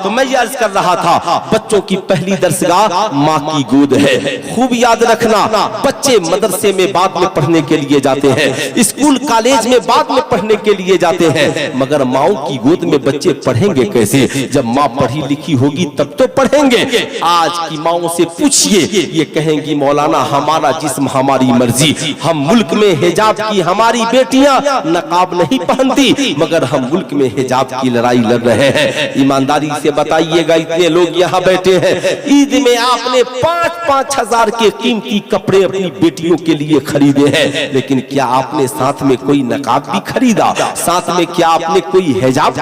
تو میں یہ عرض کر رہا تھا بچوں کی پہلی درسگاہ ماں کی گود ہے. خوب یاد رکھنا بچے مدرسے میں بعد میں پڑھنے کے لیے جاتے ہیں, اسکول کالج میں بعد میں پڑھنے کے لیے جاتے ہیں, مگر ماؤں کی گود میں بچے پڑھیں گے کیسے؟ جب ماں پڑھی لکھی ہوگی تب تو پڑھیں گے. آج کی ماؤں سے پوچھئے, یہ کہیں گی مولانا ہمارا جسم ہماری مرضی, ہم ملک میں حجاب کی ہماری بیٹیاں نقاب نہیں پہنتی مگر ہم ملک میں حجاب کی لڑائی لڑ رہے ہیں. ایمانداری سے بتائیے گا اتنے لوگ یہاں بیٹھے ہیں, عید میں آپ نے 5-5 ہزار کے قیمتی کپڑے اپنی بیٹیوں کے لیے خریدے ہیں, لیکن کیا آپ نے ساتھ میں کوئی نقاب بھی خریدا؟ ساتھ میں کیا آپ نے کوئی حجاب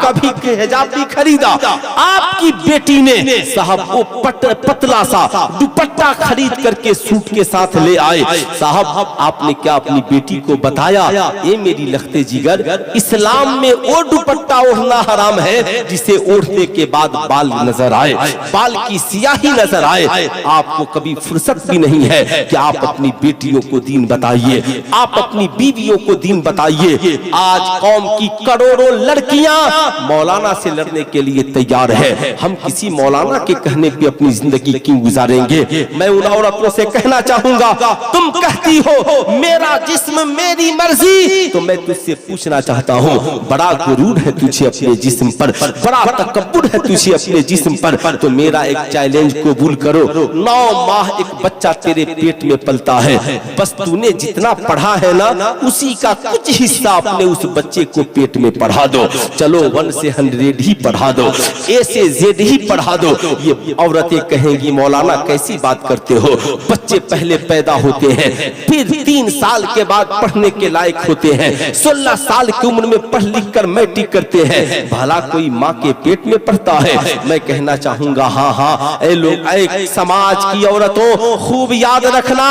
بھی خریدا؟ آپ کی بیٹی نے صاحب وہ پتلا سا دوپٹہ خرید کر کے سوٹ کے ساتھ لے آئے. صاحب آپ نے کیا اپنی بیٹی کو بتایا اے میری لختے جگر اسلام میں وہ دوپٹہ اوڑھنا حرام ہے جسے اوڑھنے کے بعد بال نظر آئے, بال کی سیاہی نظر آئے. آپ کو کبھی فرصت بھی نہیں ہے کہ آپ اپنی بیٹیوں کو دین بتائیے, آپ اپنی بیویوں کو دین بتائیے. آج قوم کی کروڑوں لڑکیاں مولانا سے لڑنے کے لیے تیار ہے. ہم کسی مولانا کے کہنے پہ اپنی زندگی کیوں گزاریں گے؟ میں ان عورتوں سے کہنا چاہوں گا, تم کہتی ہو میرا جسم میری مرضی, تو میں تجھ سے پوچھنا چاہتا ہوں بڑا غرور ہے تجھے اپنے جسم پر, بڑا تکبر ہے تجھے اپنے جسم پر, تو میرا ایک چیلنج قبول کرو. 9 ماہ ایک بچہ تیرے پیٹ میں پلتا ہے, بس تو نے جتنا پڑھا ہے نا اسی کا کچھ حصہ اپنے اس بچے کو پیٹ میں پڑھا دو. چلو 1 سے 100 ہی پڑھا دو, A سے Z ہی پڑھا دو. یہ عورتیں کہیں گی مولانا کیسی بات کرتے ہو, بچے پہلے پیدا ہوتے ہیں پھر 3 سال کے بعد پڑھنے کے لائق ہوتے ہیں, 16 سال کی عمر میں پڑھ لکھ کر میٹرک کرتے ہیں, بھلا کوئی ماں کے پیٹ میں پڑھتا ہے؟ میں کہنا چاہوں گا ہاں اے لوگ, اے سماج کی عورتوں خوب یاد رکھنا,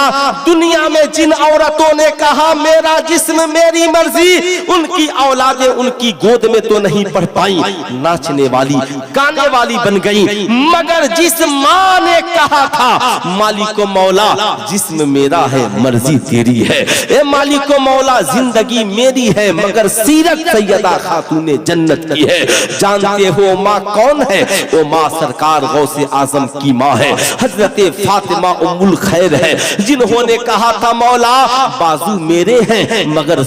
دنیا میں جن عورتوں نے کہا میرا جسم میری مرضی, ان کی اولادیں ان کی گود میں تو نہیں پڑھ پائیں, ناچنے والی گانے والی بن گئیں, مگر جس ماں نے کہا تھا مالک و مولا جسم میرا ہے مرضی تیری ہے, اے مالک و مولا زندگی میری ہے مگر سیرت سیدہ خاتون جنت کی ہے. جانتے ہو ماں کون ہے؟ وہ ماں سرکار غوث اعظم کی ماں ہے, حضرت فاطمہ ام الخیر ہے, جنہوں نے کہا تھا مولا بازو میرے ہیں مگر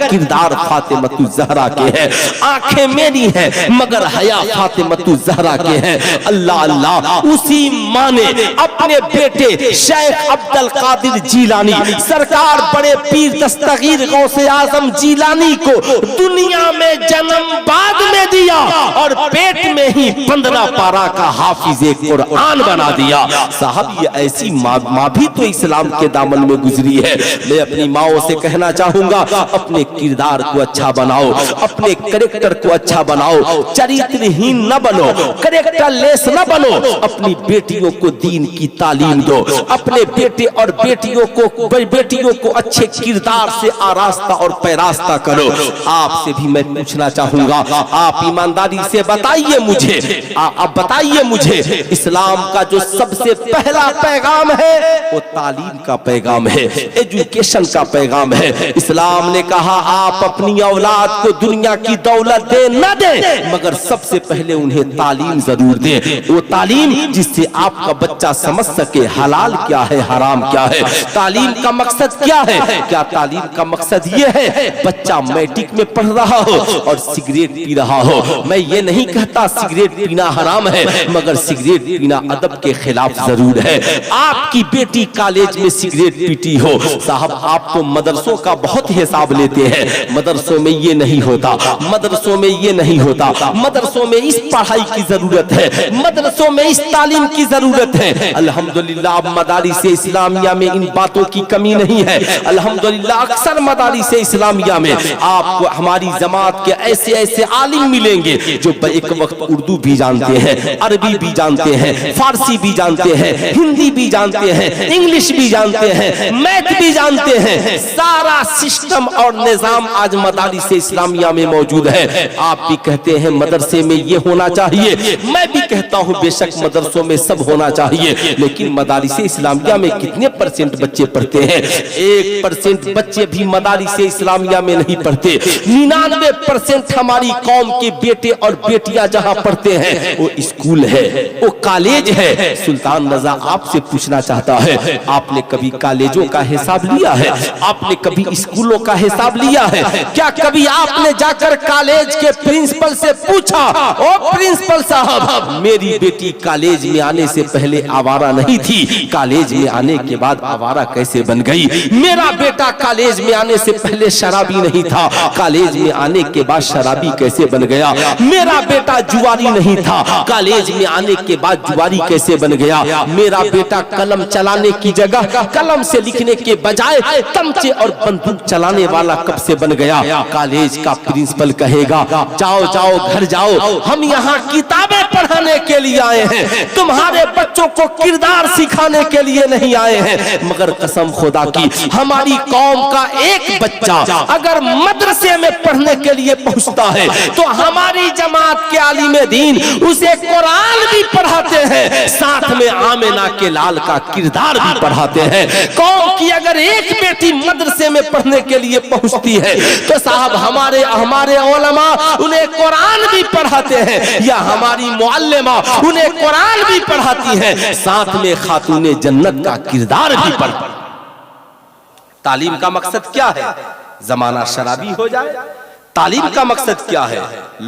کردار فاطمہ الزہرا کے ہے, آنکھیں میری ہیں مگر حیا فاطمہ الزہرا کے ہیں. اللہ اللہ, اسی ماں نے اپنے بیٹے شیخ عبد القادر جیلانی سرکار بڑے پیر دستگیر غوث اعظم جیلانی کو دنیا میں جنم بعد میں دیا اور پیٹ میں ہی 15 پارہ کا حافظ قرآن بنا دیا. صاحب یہ ایسی ماں بھی تو اسلام کے دامن میں گزری ہے. میں اپنی ماؤں سے کہنا چاہوں گا اپنے کردار کو اچھا بناؤ, اپنے کریکٹر کو اچھا بناؤ, چریترہین نہ بنو, کریکٹر لیس نہ بنو, اپنی بیٹیوں کو دین کی تعلیم دو, اپنے بیٹے اور بیٹیوں کو اچھے کردار سے آراستہ اور پیراستہ کرو. آپ سے بھی میں پوچھنا چاہوں گا, آپ ایمانداری سے بتائیے مجھے, آپ بتائیے مجھے اسلام کا جو سب سے پہلا پیغام ہے وہ تعلیم کا پیغام ہے, ایجوکیشن کا پیغام ہے. اسلام نے کہا آپ اپنی اولاد کو دنیا کی دولت دے نہ دیں مگر سب سے پہلے انہیں تعلیم ضرور دیں, وہ تعلیم جس سے آپ کا بچہ سمجھ سکے حلال کیا ہے حرام کیا ہے. تعلیم کا مقصد کیا ہے؟ کیا تعلیم کا مقصد یہ ہے بچہ میٹرک میں پڑھ رہا ہو اور سگریٹ پی رہا ہو؟ میں یہ نہیں کہتا سگریٹ پینا حرام ہے مگر سگریٹ پینا ادب کے خلاف ضرور ہے. آپ کی بیٹی کالج میں سگریٹ پیتی ہو, صاحب آپ تو مدرسوں کا بہت حساب لیتے ہیں. مدرسوں میں یہ نہیں ہوتا, مدرسوں میں یہ نہیں ہوتا, مدرسوں میں اس پڑھائی کی ضرورت ہے, مدرسوں میں اس تعلیم کی ضرورت ہے. الحمدللہ اب مدارس اسلامیہ میں ان باتوں کی کمی نہیں ہے. الحمدللہ اکثر مدارس اسلامیہ میں آپ کو ہماری جماعت کے ایسے عالم ملیں گے جو ایک وقت اردو بھی جانتے ہیں, عربی بھی جانتے ہیں, فارسی بھی جانتے ہیں, ہندی بھی جانتے ہیں, انگلش بھی جانتے ہیں, میتھ بھی جانتے ہیں. سارا سسٹم اور نظام آج مدارس اسلامیہ میں موجود ہے. آپ بھی کہتے ہیں مدرسے میں یہ ہونا چاہیے, چاہیے. میں بھی کہتا ہوں بے شک مدرسوں میں سب ہونا چاہیے, لیکن مدارس اسلامیہ میں کتنے پرسنٹ بچے پڑھتے ہیں؟ 1% بچے بھی مدارس اسلامیہ میں نہیں پڑھتے. 99% ہماری قوم کے بیٹے اور بیٹیاں جہاں پڑھتے ہیں وہ اسکول ہے, وہ کالج ہے. سلطان رضا آپ سے پوچھنا چاہتا ہے, آپ نے کبھی کالجوں کا حساب لیا ہے؟ آپ نے کبھی اسکولوں کا حساب لیا ہے؟ کیا کبھی آپ نے جا کر کالج کے پرنسپل سے پوچھا, او پرنسپل صاحب میری بیٹی کالج میں آنے سے پہلے آوارہ نہیں تھی, کالج میں آنے کے بعد آوارہ کیسے بن گئی؟ میرا بیٹا کالج میں آنے سے پہلے شرابی نہیں تھا, کالج میں آنے کے بعد شرابی کیسے بن گیا؟ میرا بیٹا جواری نہیں تھا, کالج میں آنے کے بعد جواری کیسے بن گیا؟ میرا بیٹا قلم چلانے کی جگہ قلم سے لکھنے کے بجائے تمچے اور بندوق چلانے والا کب سے بن گیا؟ کالج کا پرنسپل کہے گا جاؤ جاؤ گھر جاؤ, ہم یہاں کتابیں پڑھانے کے لیے آئے ہیں, تمہارے بچوں کو کردار سکھانے کے لیے نہیں آئے ہیں. مگر قسم خدا کی ہماری قوم کا ایک بچہ اگر مدرسے میں پڑھنے کے لیے پہنچتا ہے تو ہماری جماعت کے عالم دین اسے قرآن بھی پڑھاتے ہیں, ساتھ میں آمنہ کے لال کا کردار بھی پڑھاتے ہیں. قوم کی اگر ایک بیٹی مدرسے میں پڑھنے کے لیے پہنچتی ہے تو صاحب ہمارے علماء انہیں قرآن بھی پڑھاتے ہیں, یا ہماری معلمہ انہیں قرآن بھی پڑھاتی ہیں, ساتھ میں خاتون جنت کا کردار بھی پڑھتی ہیں. تعلیم کا مقصد کیا ہے؟ زمانہ شرابی ہو جائے؟ تعلیم کا مقصد کیا ہے؟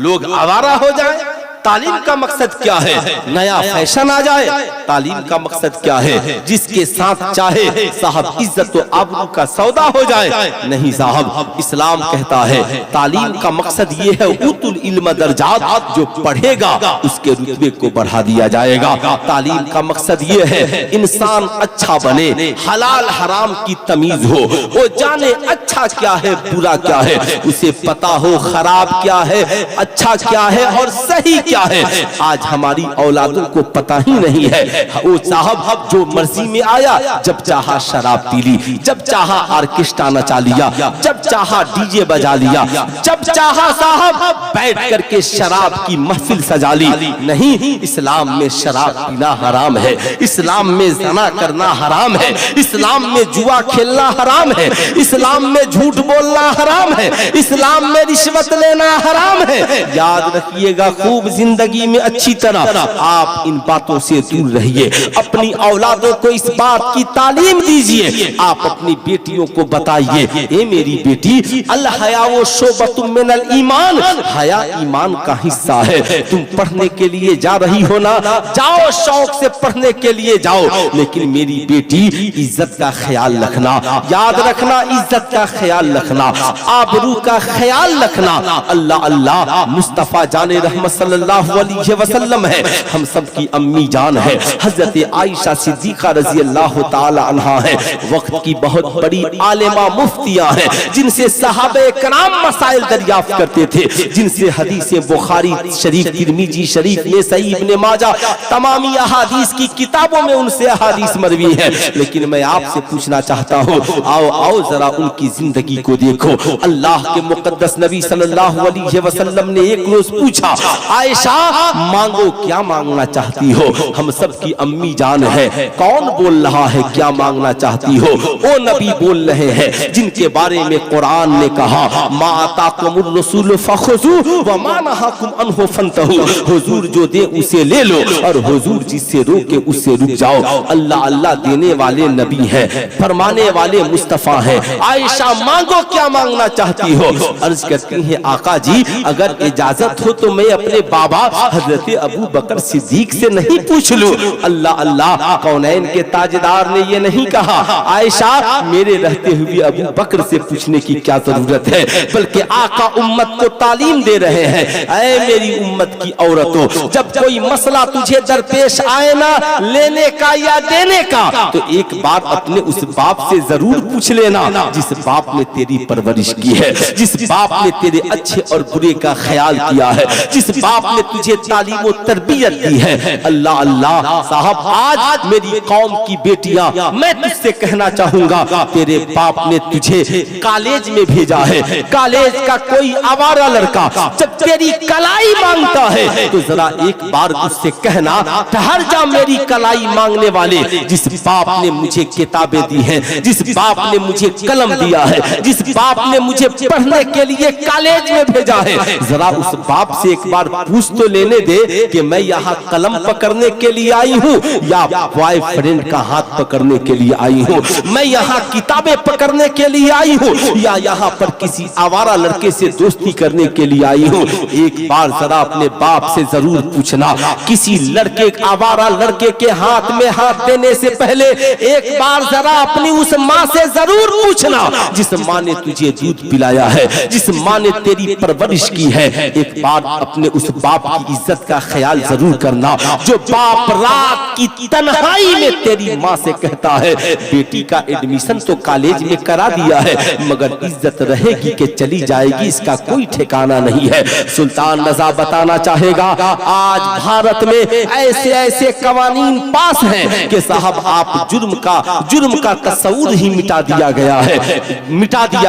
لوگ آوارہ ہو جائیں؟ تعلیم کا مقصد کیا ہے؟ نیا فیشن آ جائے؟ تعلیم کا مقصد کیا ہے؟ جس کے ساتھ چاہے صاحب عزت و آبرو کا سودا ہو جائے؟ نہیں صاحب, اسلام کہتا ہے تعلیم کا مقصد یہ ہے اوت العلم درجات, جو پڑھے گا اس کے رتبے کو بڑھا دیا جائے گا. تعلیم کا مقصد یہ ہے انسان اچھا بنے, حلال حرام کی تمیز ہو, وہ جانے اچھا کیا ہے برا کیا ہے, اسے پتا ہو خراب کیا ہے اچھا کیا ہے اور صحیح کیا ہے. آج ہماری اولادوں کو پتہ ہی نہیں ہے. وہ صاحب جو مرضی میں آیا, جب چاہا شراب پی لی, جب چاہا آرکسٹرا نچا لیا, جب چاہا ڈی جے بجا لیا, جب چاہا صاحب بیٹھ کر کے شراب کی محفل سجا لی. نہیں, اسلام میں شراب پینا حرام ہے, اسلام میں زنا کرنا حرام ہے, اسلام میں جوا کھیلنا حرام ہے, اسلام میں جھوٹ بولنا حرام ہے, اسلام میں رشوت لینا حرام ہے. یاد رکھیے گا خوب زندگی میں اچھی طرح, آپ ان باتوں سے دور رہیے, اپنی اولادوں کو اس بات کی تعلیم دیجئے. آپ اپنی بیٹیوں کو بتائیے, اے میری بیٹی الحیا و شعبۃ من الایمان, حیا ایمان کا حصہ ہے. تم پڑھنے کے لیے جا رہی ہو نا, جاؤ شوق سے پڑھنے کے لیے جاؤ, لیکن میری بیٹی عزت کا خیال رکھنا, یاد رکھنا عزت کا خیال رکھنا, آبرو کا خیال رکھنا. اللہ اللہ مصطفیٰ جان رحمت صلی اللہ علیہ وسلم ہے, ہم سب کی امی جان ہے, حضرت عائشہ صدیقہ رضی اللہ تعالی عنہا ہے, وقت کی بہت بڑی عالمہ مفتیاں ہیں, جن سے صحابہ کرام مسائل دریافت کرتے تھے, جن سے حدیث بخاری شریف, ترمذی شریف میں, صحیح ابن ماجہ, تمامی احادیث کی کتابوں میں ان سے احادیث مروی ہے. لیکن میں آپ سے پوچھنا چاہتا ہوں, آؤ ذرا ان کی زندگی کو دیکھو. اللہ کے مقدس نبی صلی اللہ علیہ وسلم نے ایک روز پوچھا, عائشہ مانگو کیا مانگنا چاہتی ہو؟ ہم سب کی امی جان ہے, کون بول رہا ہے کیا مانگنا چاہتی ہو؟ وہ نبی بول رہے ہیں جن کے بارے میں قرآن نے کہا ما آتاکم الرسول فخذوہ وما نہاکم عنہ فانتہوا, حضور جو دے اسے لے لو اور حضور جس سے روکے اس سے رک جاؤ. اللہ اللہ دینے والے نبی ہے, فرمانے والے مصطفیٰ ہیں. عائشہ مانگو کیا مانگنا چاہتی ہو؟ عرض کرتی ہیں آقا جی اگر اجازت ہو تو میں اپنے بابا حضرت ابو بکر صدیق سے نہیں پوچھ لوں. اللہ اللہ, کونین کے تاجدار نے یہ نہیں کہا عائشہ میرے رہتے ہوئے ابو بکر سے پوچھنے کی کیا ضرورت ہے, بلکہ آقا امت کو تعلیم دے رہے ہیں, اے میری امت کی عورتوں, جب کوئی مسئلہ تجھے درپیش آئے نا لینے کا یا دینے کا, تو ایک بات اپنے اس باپ سے ضرور پوچھ لینا جس باپ نے تیری پرورش کی ہے, جس باپ نے تیرے اچھے اور برے کا خیال کیا ہے, جس باپ نے نے تجھے تعلیم و تربیت دی ہے۔ اللہ اللہ صاحب آج میری قوم کی بیٹیاں میں تجھ سے کہنا چاہوں گا، تیرے باپ نے تجھے کالج میں بھیجا ہے، کالج کا کوئی آوارہ لڑکا جب تیری کلائی مانگتا ہے تو ذرا ایک بار اس سے کہنا ٹھہر جا میری کلائی مانگنے والے، جس باپ نے مجھے کتابیں دی ہیں، جس باپ نے مجھے قلم دیا ہے، جس باپ نے مجھے پڑھنے کے لیے کالج میں بھیجا ہے، ذرا اس باپ سے ایک بار پوچھ تو لینے دے کہ میں یہاں قلم پکڑنے کے لیے آئی ہوں یا بوائے فرینڈ کا ہاتھ پکڑنے کے لیے آئی ہوں، میں یہاں کتابیں پکڑنے کے لیے آئی ہوں یا یہاں پر کسی آوارہ لڑکے سے دوستی کرنے کے لیے آئی ہوں۔ ایک بار ذرا اپنے باپ سے ضرور پوچھنا، کسی لڑکے آوارہ لڑکے کے ہاتھ میں ہاتھ دینے سے پہلے ایک بار ذرا اپنی اس ماں سے ضرور پوچھنا جس ماں نے تجھے دودھ پلایا ہے، جس ماں نے تیری پرورش کی ہے۔ ایک بار اپنے اس باپ کی عزت کا خیال ضرور کرنا جو باپ رات کی تنہائی میں تیری ماں سے کہتا ہے بیٹی کا ایڈمیشن تو کالج میں کرا دیا ہے مگر عزت رہے گی کہ چلی جائے گی اس کا کوئی ٹھکانہ نہیں ہے۔ سلطان رضا بتانا چاہے گا آج بھارت میں ایسے ایسے قوانین پاس ہیں کہ صاحب آپ جرم کا تصور ہی مٹا دیا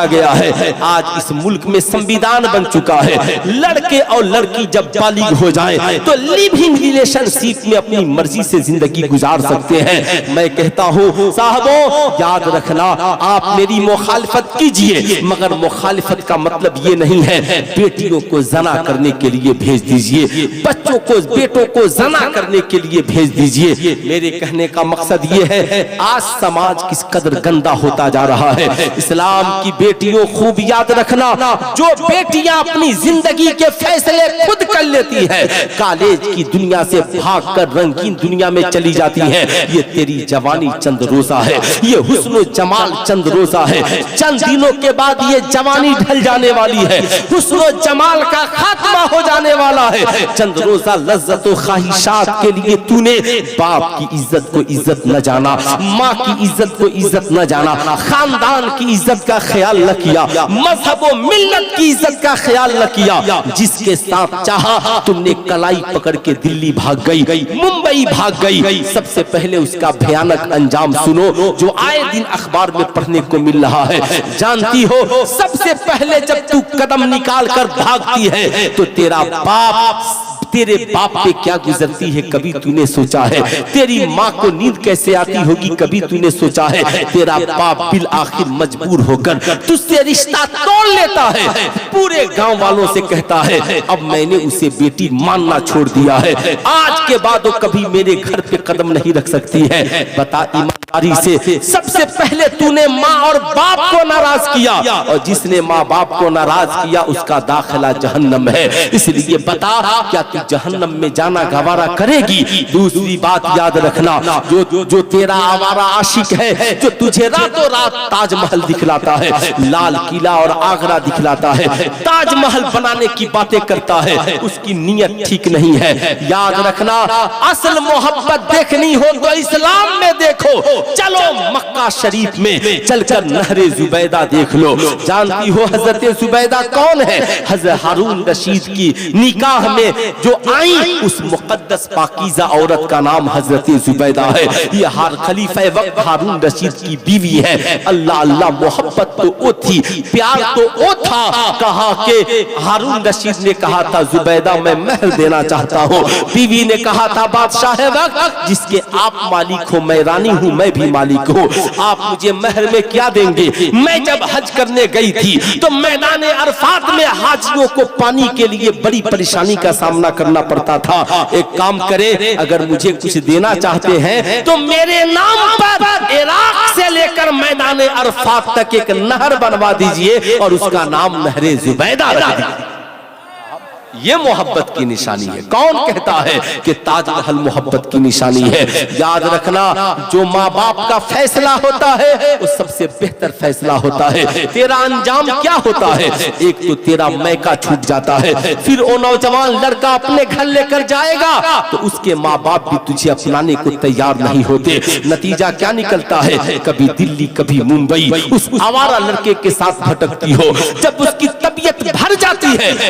گیا ہے۔ آج اس ملک میں سنویدھان بن چکا ہے، لڑکے اور لڑکی جب بالغ ہو جائیں تو لیونگ ریلیشن شپ میں اپنی مرضی سے زندگی گزار سکتے ہیں۔ میں کہتا ہوں صاحبوں یاد رکھنا آپ میری مخالفت کیجئے مگر مخالفت کا مطلب یہ نہیں ہے بیٹیوں کو زنا کرنے کے لیے بھیج دیجئے، بیٹوں کو زنا کرنے کے لیے بھیج دیجئے۔ میرے کہنے کا مقصد یہ ہے آج سماج کس قدر گندا ہوتا جا رہا ہے۔ اسلام کی بیٹیوں خوب یاد رکھنا، جو بیٹیاں اپنی زندگی کے فیصلے خود کر لیتی ہیں، کالج کی دنیا سے بھاگ کر رنگین دنیا میں چلی جاتی ہیں، یہ تیری جوانی چند روزہ ہے، یہ حسن و جمال چند روزہ ہے، چند دنوں کے بعد یہ جوانی ڈھل جانے والی ہے، حسن و جمال کا خاتمہ ہو جانے والا ہے۔ چند روزہ لذت و خواہشات کے لیے تو نے باپ کی عزت کو عزت نہ جانا، ماں کی عزت کو عزت نہ جانا، خاندان کی عزت کا خیال نہ کیا، مذہب و ملت کی عزت کا خیال نہ کیا۔ جس کے ساتھ چاہا تم نے کلائی پکڑ کے دلی بھاگ گئی، ممبئی بھاگ گئی۔ سب سے پہلے اس کا بھیانک انجام سنو جو آئے دن اخبار میں پڑھنے کو مل رہا ہے۔ جانتی ہو سب سے پہلے جب تو قدم نکال کر بھاگتی ہے تو تیرے باپ پہ کیا گزرتی ہے کبھی تو نے سوچا ہے؟ تیری ماں کو نیند کیسے آتی ہوگی کبھی تو نے سوچا ہے؟ تیرا باپ بالآخر مجبور ہو کر تجھ سے رشتہ توڑ لیتا ہے، پورے گاؤں والوں سے کہتا ہے اب میں نے اسے بیٹی ماننا چھوڑ دیا ہے، آج کے بعد وہ کبھی میرے گھر پہ قدم نہیں رکھ سکتی ہے۔ بتا ایمانداری سے سب سے پہلے تو نے ماں اور باپ کو ناراض کیا، اور جس نے ماں باپ کو ناراض کیا اس کا داخلہ جہنم ہے۔ اس لیے بتا کیا جہنم میں جانا گوارا کرے گی؟ دوسری بات یاد رکھنا، جو تیرا آوارہ عاشق ہے، جو تجھے راتوں رات تاج محل دکھلاتا ہے، لال قلعہ اور آگرہ دکھلاتا ہے، تاج محل بنانے کی باتیں کرتا ہے، اس کی نیت ٹھیک نہیں ہے۔ یاد رکھنا اصل محبت دیکھنی ہو تو اسلام میں دیکھو، چلو مکہ شریف میں چل کر نہر زبیدہ دیکھ لو۔ جانتی ہو حضرت زبیدہ کون ہے؟ حضرت ہارون رشید کی نکاح میں جو آئی اس مقدس پاکیزہ عورت کا نام حضرت زبیدہ ہے۔ یہ ہر خلیفہ وقت ہارون رشید کی بیوی ہے۔ اللہ اللہ محبت تو وہ تھی، پیار تو وہ تھا، کہا کہ ہارون رشید نے کہا تھا زبیدہ میں مہر دینا چاہتا ہوں، بیوی نے کہا تھا بادشاہ وقت جس کے آپ مالک ہو میں رانی ہوں میں بھی مالک ہوں، آپ مجھے مہر میں کیا دیں گے؟ میں جب حج کرنے گئی تھی تو میدان عرفات میں حاجیوں کو پانی کے لیے بڑی پریشانی کا سامنا کرنا پڑتا تھا۔ ایک کام کرے اگر مجھے کچھ دینا چاہتے ہیں تو میرے نام پر عراق سے لے کر میدان عرفات تک ایک نہر بنوا دیجئے اور اس کا نام نہر زبیدہ رکھ دیجئے۔ یہ محبت کی نشانی ہے۔ کون کہتا ہے کہ تاج محل محبت کی نشانی ہے؟ یاد رکھنا جو ماں باپ کا فیصلہ ہوتا ہے وہ سب سے بہتر فیصلہ ہوتا ہے۔ تیرا انجام کیا ہوتا ہے؟ ایک تو تیرا میکہ چھوٹ جاتا ہے، پھر وہ نوجوان لڑکا اپنے گھر لے کر جائے گا تو اس کے ماں باپ بھی تجھے اپنانے کو تیار نہیں ہوتے۔ نتیجہ کیا نکلتا ہے؟ کبھی دلی کبھی ممبئی اس آوارہ لڑکے کے ساتھ بھٹکتی ہو، جب اس کی طبیعت بھر جاتی ہے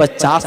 50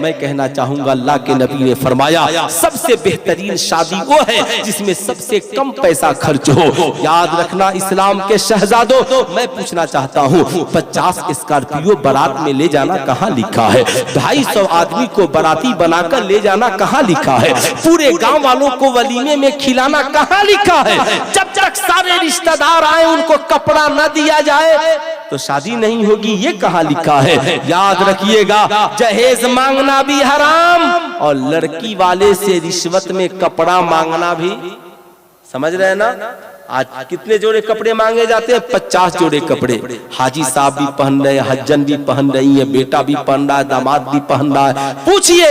میں کہنا چاہوں گا اللہ کے نبی نے فرمایا سب سے بہترین شادی وہ ہے جس میں سب سے کم پیسہ خرچ ہو۔ یاد رکھنا اسلام کے شہزادوں، میں پوچھنا چاہتا ہوں 50 اسکارپیو بارات میں لے جانا کہاں لکھا ہے؟ 250 آدمی کو باراتی بنا کر لے جانا کہاں لکھا ہے؟ پورے گاؤں والوں کو ولیمے میں کھلانا کہاں لکھا ہے؟ جب تک سارے رشتہ دار آئے ان کو کپڑا نہ دیا جائے تو شادی نہیں ہوگی، یہ کہاں لکھا ہے؟ یاد رکھیے گا جہیز مانگنا بھی حرام اور لڑکی والے سے رشوت میں کپڑا مانگنا بھی، سمجھ رہے ہیں نا؟ آج کتنے جوڑے کپڑے مانگے جاتے ہیں؟ 50 جوڑے کپڑے۔ حاجی صاحب بھی پہن رہے ہیں، حجن بھی پہن رہی ہیں، بیٹا بھی پہن رہا ہے، داماد بھی پہن رہا ہے۔ پوچھئے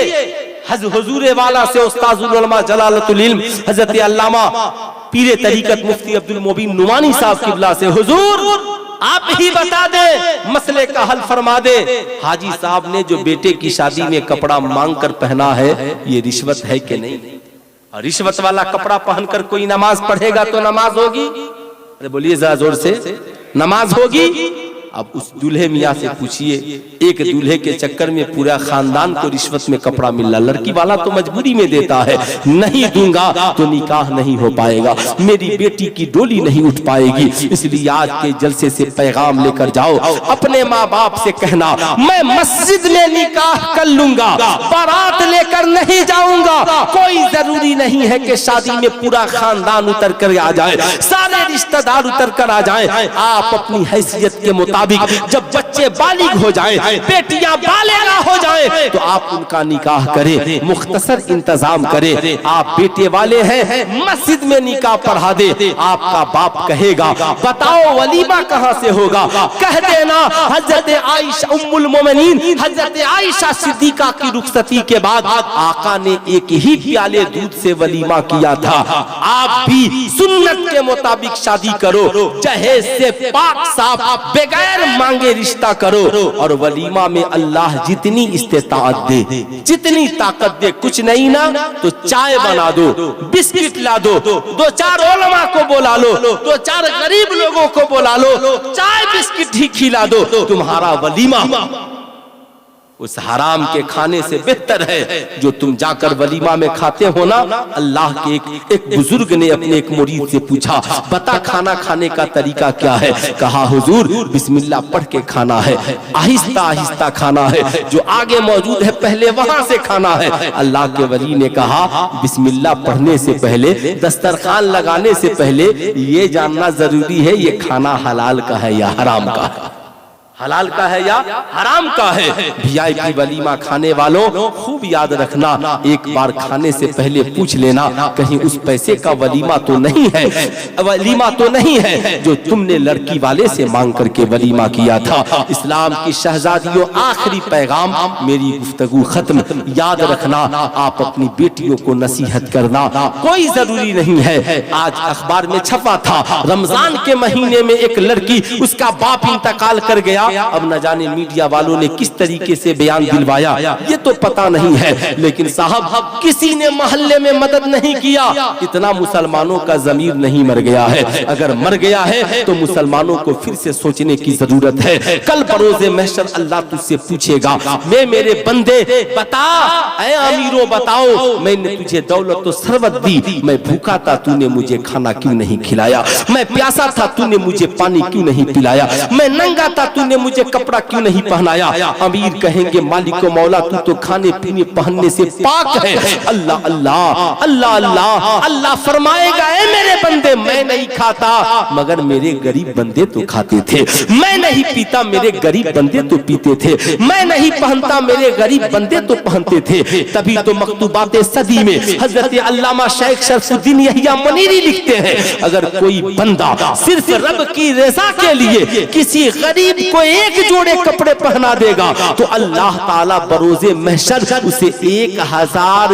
حضور والا سے استاذ العلماء جلالت العلم حضرت علامہ پیر طریقت مفتی عبد المبین نعمانی صاحب قبلہ سے، حضور آپ ہی بتا دیں، مسئلے کا حل فرما دے، حاجی صاحب نے جو بیٹے کی شادی میں کپڑا مانگ کر پہنا ہے یہ رشوت ہے کہ نہیں؟ اور رشوت والا کپڑا پہن کر کوئی نماز پڑھے گا تو نماز ہوگی؟ ارے بولیے ذرا زور سے، نماز ہوگی؟ اب اس دولہے میاں سے پوچھئے، ایک دولہے کے چکر میں پورا خاندان کو رشوت میں کپڑا مل رہا، لڑکی والا تو مجبوری میں دیتا ہے، نہیں دوں گا تو نکاح نہیں ہو پائے گا، میری بیٹی کی ڈولی نہیں اٹھ پائے گی۔ اس لیے آج کے جلسے سے پیغام لے کر جاؤ، اپنے ماں باپ سے کہنا میں مسجد میں نکاح کر لوں گا، بارات لے کر نہیں جاؤں گا، کوئی ضروری نہیں ہے کہ شادی میں پورا خاندان اتر کر آ جائے، سارے رشتہ دار اتر کر آ جائیں، آپ اپنی حیثیت کے مطابق جب بچے بالغ ہو جائیں، بیٹیاں بالغہ ہو جائیں تو آپ ان کا نکاح کریں، مختصر انتظام کریں۔ آپ بیٹے والے ہیں مسجد میں نکاح پڑھا دے، آپ کا باپ کہے گا بتاؤ ولیمہ کہاں سے ہوگا؟ کہہ دینا حضرت عائشہ ام المومنین حضرت عائشہ صدیقہ کی رخصتی کے بعد آقا نے ایک ہی پیالے دودھ سے ولیمہ کیا تھا، آپ بھی سنت کے مطابق شادی کرو، جہیز سے پاک صاف بغیر مانگے رشتہ کرو، اور ولیمہ میں اللہ جتنی استطاعت دے، جتنی طاقت دے، کچھ نہیں نا تو چائے بنا دو، بسکٹ لا دو، 2-4 علماء کو بلا لو، 2-4 غریب لوگوں کو بلا لو، چائے بسکٹ ہی کھلا دو، تمہارا ولیمہ اس حرام کے کھانے سے بہتر ہے جو تم جا کر ولیمہ میں کھاتے ہو نا۔ اللہ کے ایک بزرگ نے اپنے ایک مرید سے پوچھا بتا کھانا کھانے کا طریقہ کیا ہے؟ کہا حضور بسم اللہ پڑھ کے کھانا ہے، آہستہ آہستہ کھانا ہے، جو آگے موجود ہے پہلے وہاں سے کھانا ہے۔ اللہ کے ولی نے کہا بسم اللہ پڑھنے سے پہلے، دسترخوان لگانے سے پہلے یہ جاننا ضروری ہے یہ کھانا حلال کا ہے یا حرام کا ہے، حلال کا ہے یا حرام کا ہے۔ وی آئی پی ولیمہ کھانے والوں خوب یاد رکھنا، ایک بار کھانے سے پہلے پوچھ لینا کہیں اس پیسے کا ولیمہ تو نہیں ہے، ولیمہ تو نہیں ہے جو تم نے لڑکی والے سے مانگ کر کے ولیمہ کیا تھا۔ اسلام کی شہزادیوں آخری پیغام، میری گفتگو ختم، یاد رکھنا آپ اپنی بیٹیوں کو نصیحت کرنا کوئی ضروری نہیں ہے۔ آج اخبار میں چھپا تھا رمضان کے مہینے میں ایک لڑکی، اس کا باپ انتقال کر گیا، اب نہ جانے میڈیا والوں نے کس طریقے سے بیان دلوایا یہ تو پتا نہیں ہے، لیکن صاحب کسی نے محلے میں مدد نہیں کیا، اتنا مسلمانوں کا ضمیر نہیں مر گیا ہے۔ اگر مر گیا ہے تو مسلمانوں کو پھر سے سوچنے کی ضرورت ہے۔ کل بروز محشر اللہ تجھ سے پوچھے گا میں میرے بندے بتا، اے امیروں بتاؤ، میں نے تجھے دولت و ثروت دی، میں بھوکا تھا تو نے مجھے کھانا کیوں نہیں کھلایا، میں پیاسا تھا تو نے مجھے پانی کیوں نہیں پلایا، میں ننگا تھا تو نے مجھے کپڑا کیوں نہیں پہنایا؟ امیر کہیں گے مالک و مولا تو تو کھانے پینے پہننے سے پاک ہے۔ اللہ اللہ اللہ اللہ اللہ فرمائے گا اے میرے بندے میں نہیں کھاتا مگر میرے غریب بندے تو کھاتے تھے، میں نہیں پیتا میرے غریب بندے تو پیتے تھے، میں نہیں پہنتا میرے غریب بندے تو پہنتے تھے۔ تبھی تو مکتوبات صدی میں حضرت علامہ شیخ شرف الدین یحییٰ منیری لکھتے ہیں اگر کوئی بندہ صرف رب کی رضا کے لیے کسی غریب کو ایک جوڑے کپڑے پہنا دے گا تو اللہ تعالیٰ بروز محشر اسے 1000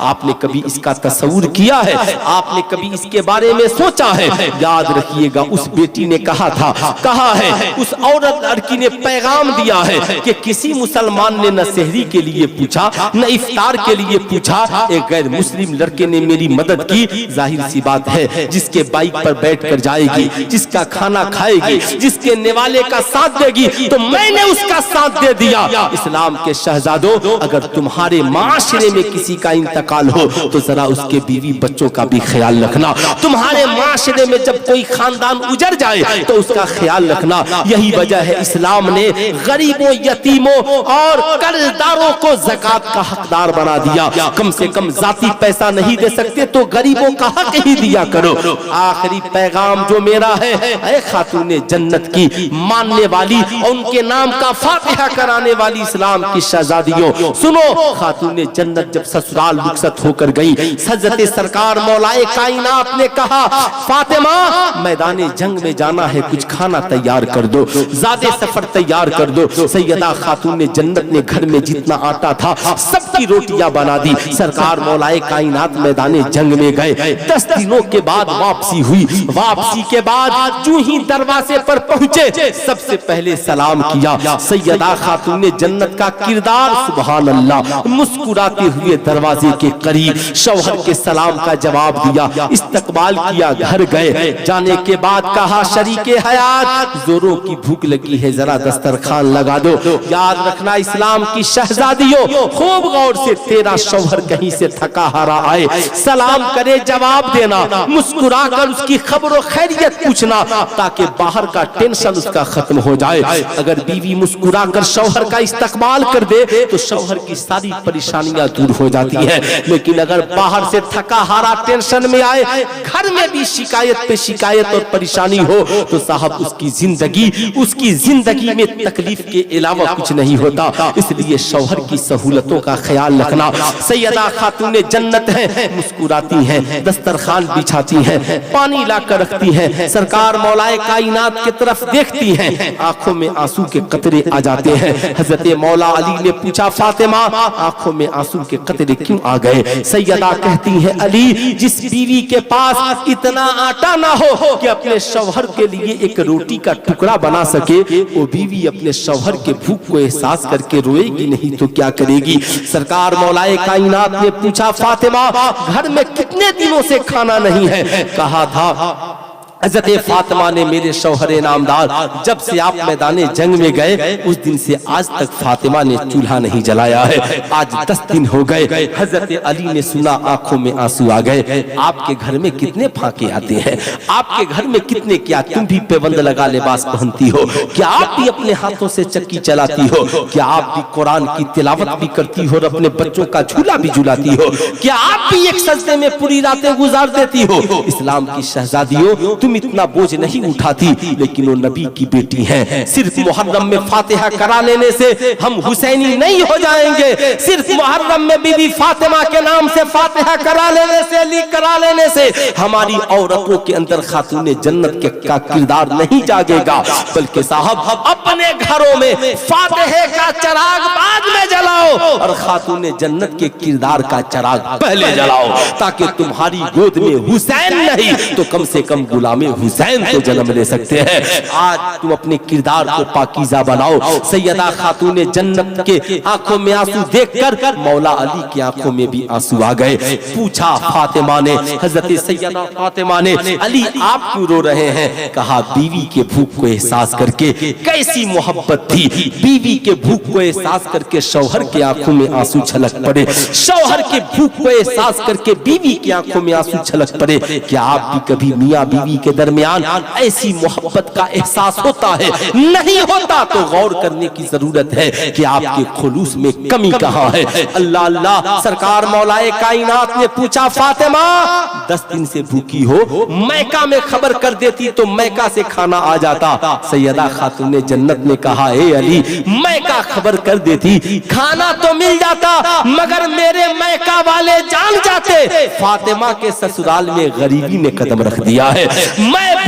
آپ نے کبھی اس کا تصور کیا ہے؟ آپ نے کبھی اس کے بارے میں سوچا ہے؟ یاد رکھیے گا اس بیٹی نے کہا تھا، کہا ہے اس عورت لڑکی نے پیغام دیا ہے کہ کسی مسلمان نے نہ سحری کے لیے پوچھا نہ افطار کے لیے پوچھا، ایک غیر مسلم لڑکے نے میری مدد کی. ظاہر سی بات ہے جس کے بائک پر بیٹھ کر جائے گی، جس کا کھانا کھائے گی، جس کے نوالے کا ساتھ دے گی، تو میں نے اس کا ساتھ دے دیا. اسلام کے شہزادوں، اگر تمہارے معاشرے میں کسی کا انتقال ہو تو ذرا اس کے بیوی بچوں کا بھی خیال رکھنا. تمہارے معاشرے میں جب کوئی خاندان اجڑ جائے تو اس کا خیال رکھنا. یہی وجہ ہے اسلام نے غریبوں، یتیموں اور قرض داروں کو زکات کا حقدار بنا دیا. کم سے کم ذاتی پیسہ نہیں دے سکتے تو غریبوں کا حق ہی دیا کرو. آخری پیغام جو میرا ہے، اے خاتون جنت کی ماننے والی اور ان کے نام کا فاتحہ کرانے والی اسلام کی شہزادیوں، سنو. خاتون جنت جب سسرال رخصت ہو کر گئی، حضرت سرکار مولائے کائنات نے کہا فاطمہ میدان جنگ میں جانا ہے، کچھ کھانا تیار کر دو، زیادہ سفر تیار کر دو. سیدہ خاتون جنت نے گھر میں جتنا آٹا تھا سب کی روٹیاں بنا دی. سرکار مولائے کائنات میدان جنگ میں گئے. 10 دنوں کے بعد واپسی ہوئی. واپسی کے بعد جو ہی دروازے پر پہنچے سب سے پہلے سلام کیا. سیدہ خاتون جنت کا کردار سبحان اللہ، مسکراتے ہوئے دروازے کے قریب شوہر کے سلام کا جواب دیا، استقبال کیا، گھر گئے. جانے کے بعد کہا شریک حیات زوروں کی بھوک لگی ہے، ذرا دسترخوان لگا دو. یاد رکھنا اسلام کی شہزادیوں، خوب غور سے تیرا شوہر کہیں سے تھکا ہارا آئے، سلام کرے جواب دینا، مسکرا کر اس کی خبر و خیریت پوچھنا تاکہ باہر کا ٹینشن اس کا ختم ہو جائے. اگر بیوی مسکرا کر شوہر کا استقبال کر دے تو شوہر کی ساری پریشانیاں دور ہو جاتی ہیں. لیکن اگر باہر سے تھکا ہارا ٹینشن میں آئے، گھر میں بھی شکایت پہ شکایت اور پریشانی ہو تو صاحب اس کی زندگی میں تکلیف کے علاوہ کچھ نہیں ہوتا. اس لیے شوہر کی سہولتوں کا خیال رکھنا. سیدہ خاتون جنت ہیں، مسکراتی ہیں، دسترخوان بچھاتی ہیں، پانی لا کر رکھتی ہیں، سرکار مولائے کائنات کی طرف دیکھتی ہیں، آنکھوں میں آنسو کے قطرے آ جاتے ہیں. حضرت مولا علی نے پوچھا فاطمہ آنکھوں میں آنسو کے قطرے کیوں آ گئے؟ سیدہ کہتی ہیں علی جس بیوی کے پاس اتنا آٹا نہ ہو کہ اپنے شوہر کے لیے ایک روٹی کا ٹکڑا بنا سکے، وہ بیوی اپنے شوہر کے بھوک کو احساس کر کے روئے گی نہیں تو کیا کرے گی؟ سرکار مولائے کائنات نے پوچھا فاطمہ گھر میں کتنے دنوں سے کھانا نہیں ہے؟ کہا تھا حضرت فاطمہ نے میرے شوہر نامدار جب سے آپ میدان جنگ میں گئے اس دن سے آج تک فاطمہ نے چولہا نہیں جلایا ہے. آج 10 دن ہو گئے. حضرت علی نے سنا، آنکھوں میں آنسو آ گئے. آپ کے گھر میں کتنے پھاکے آتے ہیں، آپ کے گھر میں کتنے، کیا تم بھی پیوند لگا لباس پہنتی ہو؟ کیا آپ بھی اپنے ہاتھوں سے چکی چلاتی ہو؟ کیا آپ بھی قرآن کی تلاوت بھی کرتی ہو اور اپنے بچوں کا جھولا بھی جھلاتی ہو؟ کیا آپ بھی ایک سجدے میں پوری راتیں گزار دیتی ہو؟ اسلام کی شہزادیوں تم اتنا بوجھ نہیں اٹھاتی، لیکن وہ نبی کی بیٹی ہیں. صرف محرم میں فاتحہ کرا لینے سے ہم حسینی نہیں ہو جائیں گے. صرف محرم میں بی بی فاطمہ کے نام سے فاتحہ کرا لینے سے، علی کرا لینے سے ہماری عورتوں کے اندر خاتون جنت کا کردار نہیں جاگے گا، بلکہ صاحب اپنے گھروں میں فاتحہ کا چراغ بعد میں جلاؤ اور خاتون جنت کے کردار کا چراغ پہلے جلاؤ، تاکہ تمہاری گود میں حسین نہیں تو کم سے کم غلام حسین تو جنم لے سکتے ہیں. آج تم اپنے کردار کو پاکیزہ بناؤ. سیدہ خاتون جنت کے آنکھوں میں آنسو دیکھ کر مولا علی کی آنکھوں میں بھی آنسو آ گئے. پوچھا فاطمہ نے، حضرت سیدہ فاطمہ نے، علی آپ کیوں رو رہے ہیں؟ کہا بیوی کے بھوک کو احساس کر کے کیسی محبت تھی. بیوی کے بھوک کو احساس کر کے شوہر کی آنکھوں میں آنسو چھلک پڑے، شوہر کے بھوک کو احساس کر کے بیوی کی آنکھوں میں آنسو چھلک پڑے. کیا آپ بھی کبھی میاں بیوی کے درمیان ایسی محبت کا احساس ہوتا ہے؟ نہیں ہوتا تو غور کرنے کی ضرورت ہے کہ آپ کے خلوص میں کمی کہاں ہے. اللہ اللہ. سرکار مولائے کائنات نے پوچھا فاطمہ 10 دن سے بھوکی ہو، میکہ میں خبر کر دیتی تو میکہ سے کھانا آ جاتا. سیدہ خاتون جنت نے کہا اے علی میکہ خبر کر دیتی کھانا تو مل جاتا، مگر میرے میکہ والے جان جاتے فاطمہ کے سسرال میں غریبی نے قدم رکھ دیا ہے. میں